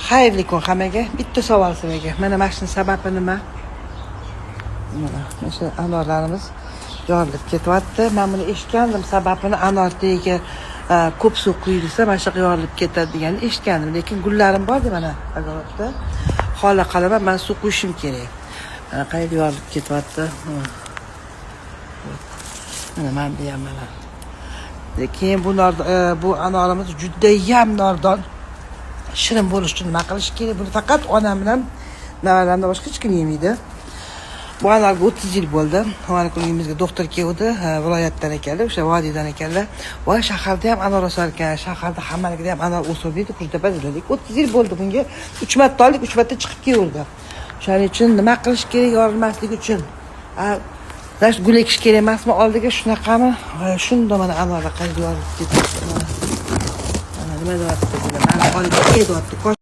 Xayrli kun hammaga. Bitta savol sizlarga. Mana mashina sababi nima? Mana o'sha anorlarimiz yorilib ketyapti. Men buni eshitgandim, sababini anor tagiga ko'p suv quyilsa, mana shu yorilib ketadi deganni eshitgandim, lekin gullarim bordi mana agarda. Xola qalaman, men suv quyishim kerak. Mana qayerga yorilib ketyapti. Mana menda ham mana. Lekin bu anorimiz juda ham nordon. Shirin bo'lish uchun nima qilish kerak? Buni faqat onam bilan nevaralardan boshqa hech kim yemaydi. Bu anorga 30 yil bo'ldi. Mana kunimizga doktor keldi, viloyatdan ekanlar, o'sha vodiydan ekanlar. Va shaharda ham anor o'sar ekan, shaharda hammaligida ham anor o'sirdi, Qo'shtepadik. 30 yil bo'ldi bunga 3 martalik 3 marta chiqib keldi. Shuning uchun nima qilish kerak yorilmasligi uchun? Dash gul ekish kerak emasmi? Oldiga shunaqami? Shunda mana anorlar qayerga yorilib ketdi. Mana nima deyapti? Mana olib keldi.